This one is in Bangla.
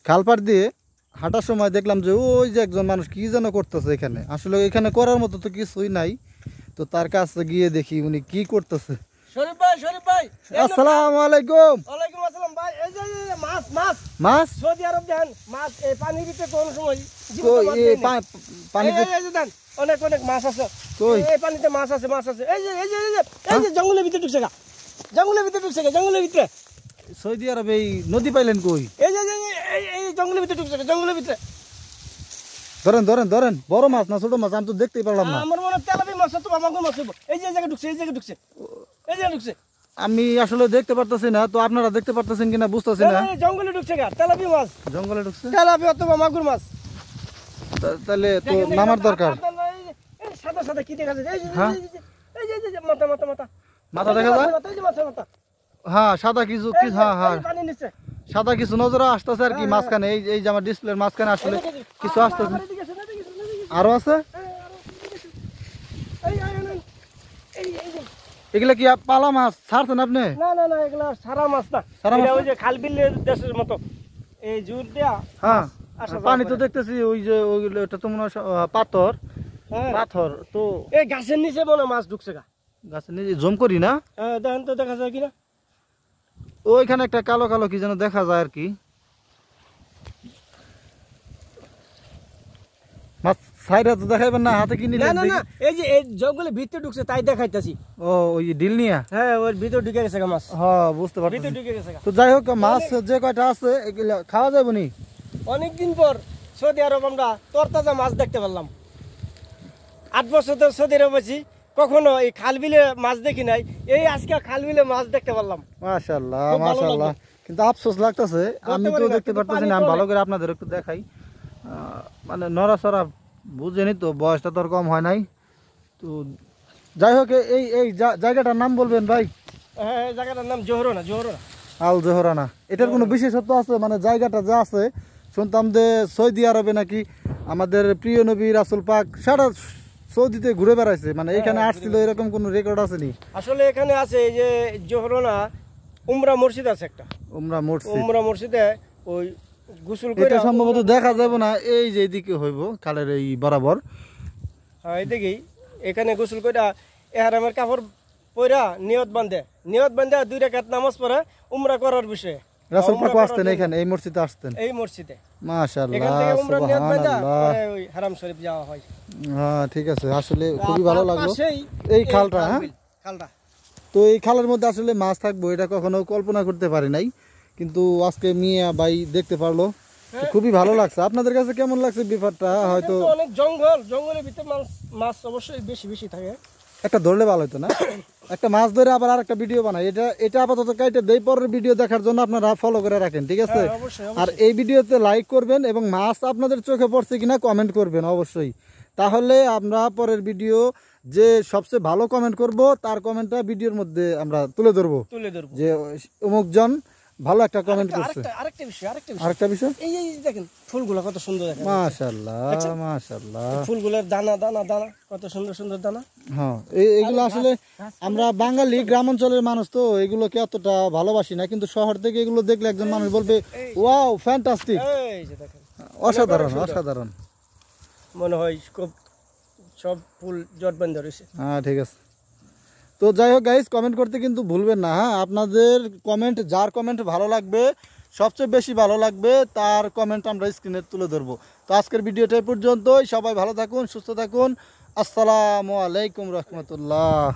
খালপাড় দিয়ে হাঁটার সময় দেখলাম যে ওই যে একজন মানুষ কি যেন করতেছে এখানে। আসলে এখানে করার মতো তো কিছুই নাই, তো তার কাছে গিয়ে দেখি উনি কি করতেছে। শরীফ ভাই আসসালামু আলাইকুম। ওয়ালাইকুম আসসালাম ভাই। এই যে মাছ মাছ মাছ সৌদি আরব দেন মাছ এই পানির ভিতরে কোন সময় পানিতে এই যে দেন অনেক অনেক মাছ আছে। কই এই পানিতে মাছ আছে এই যে জঙ্গলের ভিতরে ঢুকছে গা, জঙ্গলের ভিতরে ঢুকছে গা, জঙ্গলের ভিতরে। সৌদি আরবে এই নদী পাইলেন কই? এই যে এই জঙ্গলের ভিতরে ঢুকছে গা, জঙ্গলের ভিতরে। ধরেন ধরেন ধরেন, বড় মাছ না ছোট মাছ আমি তো দেখতেই পারলাম না। আমার মনে হয় তেলাপি মাছ তো মাগুর মাছ হইব। এই যে জায়গা ঢুকছে, এই জায়গা ঢুকছে, এই জায়গা ঢুকছে। আমি আসলে দেখতে পারতেছি না, তো আপনারা দেখতে পারতেছেন কিনা বুঝতেছি না। জঙ্গলে ঢুকছে গা, তেলাপি মাছ জঙ্গলে ঢুকছে, তেলাপি অথবা মাগুর মাছ। তাহলে তো নামার দরকার। সাদা সাদা কি দেখা যায়? এই যে মাথা মাথা মাথা মাথা দেখা যায়, এই যে মাথা মাথা। হ্যাঁ সাদা কিছু কি, হ্যাঁ হ্যাঁ পানি নিচে সাদা কিছু নজরে আসতেছে আর কি মাঝখানে। এই যে আমার ডিসপ্লের মাঝখানে আসলে কিছু আসতেছে। আরো আছে এগুলা কি পালা মাছ ছাড়ছেন আপনি? না না না, এগুলা সারা মাছ না, এটা ওই যে খাল বিলের দেশের মতো এই জুর দেয়া। হ্যাঁ পানি তো দেখতেছি ওই যে ওইগুলো, এটা তো মনে হয় পাথর। পাথর তো এই গাছের নিচে মনে মাছ ঢুকছে গা, গাছের নিচে জম করি না। দেখেন তো দেখা যায় কিনা। ওইখানে একটা কালো কালো কি যেন দেখা যায় আর কি। মাছ সাইডে তো দেখাইবেন না, হাতে কিনে। না না না, এই যে এই জঙ্গলের ভিতরে ঢুকছে তাই দেখাইতাছি। ও ওই ডিল নিয়া, হ্যাঁ ওর ভিতরে ঢুকে গেছে গা মাছ। হ্যাঁ বুঝতে পারছি, ভিতরে ঢুকে গেছে গা। তো যাই হোক মাছ যে কয়টা আছে এগুলা খাওয়া যাবে নি। অনেকদিন পর সৌদি আরব আমরা তরতাজা মাছ দেখতে পারলাম। 8 বছর ধরে সৌদি আরব আছি, কখনো এই খাল বিলে মাছ দেখি নাই, এই আজকে খাল বিলে মাছ দেখতে পারলাম। মাশাআল্লাহ মাশাআল্লাহ, কিন্তু আফসোস লাগতেছে আমি তো দেখতে পারতেছি না। আমি ভালো করে আপনাদের একটু দেখাই, মানে নড়াচড়া বুঝেনি তো, বয়সটা তো আর কম হয় নাই। তো যাই হোক এই জায়গাটার নাম বলবেন ভাই? হ্যাঁ জায়গাটার নাম জোহরানা, জোহরানা, আল জোহরানা। এটার কোনো বিশেষত্ব আছে? মানে জায়গাটা যা আছে, শুনতাম যে সৌদি আরবে নাকি আমাদের প্রিয় নবী রাসূল পাক সারা সৌদিতে ঘুরে বেড়াইছে, মানে এখানে আসছিল, এরকম কোনো রেকর্ড আছে নি? আসলে এখানে আছে এই যে জোহরানা উমরা মসজিদ আছে একটা, উমরা মসজিদ। উমরা মসজিদে ওই গোসল করে, এটা সম্ভবত দেখা যাবে না, এই যে এদিকে হইব খালের এই বরাবর। হ্যাঁ এদিকেই, এখানে গোসল করে ইহরামের কাপড় পরা নিয়ত বাঁধে 2 রাকাত নামাজ পড়ে উমরা করার বিষয়ে। রাসূল পাক আসতেন এখানে, এই মসজিদে আসতেন, এই মসজিদে। মাশাআল্লাহ এখান থেকে উমরা নিয়ত বাঁধে সুবহানাল্লাহ। ওই হারাম শরীফ যাওয়া হয়। হ্যাঁ ঠিক আছে, আসলে খুবই ভালো লাগলো এই এই খালটা। হ্যাঁ খালটা, তো এই খালের মধ্যে আসলে মাছ থাকবো এটা কখনো কল্পনা করতে পারি নাই, কিন্তু আজকে মিয়া ভাই দেখতে পারলো, তো খুবই ভালো লাগছে। আপনাদের কাছে কেমন লাগছে ব্যাপারটা? হয়তো অনেক জঙ্গল, জঙ্গলের ভিতরে মাছ অবশ্যই বেশি বেশি থাকে। একটা ধরলে ভালো হতো না, একটা মাছ ধরে আবার আরেকটা ভিডিও বানাই। এটা আপাতত কাইটে দেই, পরের ভিডিও দেখার জন্য আপনারা ফলো করে রাখেন, ঠিক আছে? আর এই ভিডিওতে লাইক করবেন এবং মাছ আপনাদের চোখে পড়ছে কিনা কমেন্ট করবেন অবশ্যই। তাহলে আমরা পরের ভিডিও যে সবচেয়ে ভালো কমেন্ট করব তার কমেন্টটা ভিডিওর মধ্যে আমরা তুলে ধরবো, যে অমুকজন ভালো একটা কমেন্ট করছে। আরেকটা বিষয়, এই দেখেন ফুলগুলো কত সুন্দর দেখেন, মাশাআল্লাহ মাশাআল্লাহ, ফুলগুলোর দানা দানা দানা কত সুন্দর সুন্দর দানা। হ্যাঁ এইগুলো আসলে আমরা বাঙালি গ্রাম অঞ্চলের মানুষ তো এগুলোকে অতটা ভালোবাসি না, কিন্তু শহর থেকে এগুলো দেখলে একজন মানুষ বলবে ওয়াও ফ্যান্টাস্টিক, এই যে দেখেন অসাধারণ অসাধারণ, মনে হয় খুব সব ফুল জট বাঁধা রয়েছে। হ্যাঁ ঠিক আছে। তো যাই হোক গাইস, কমেন্ট করতে কিন্তু ভুলবেন না। হ্যাঁ আপনাদের কমেন্ট, যার কমেন্ট ভালো লাগবে, সবচেয়ে বেশি ভালো লাগবে, তার কমেন্ট আমরা স্ক্রিনে তুলে ধরবো। তো আজকের ভিডিওটা এই পর্যন্তই। সবাই ভালো থাকুন, সুস্থ থাকুন। আসসালামু আলাইকুম রহমতুল্লাহ।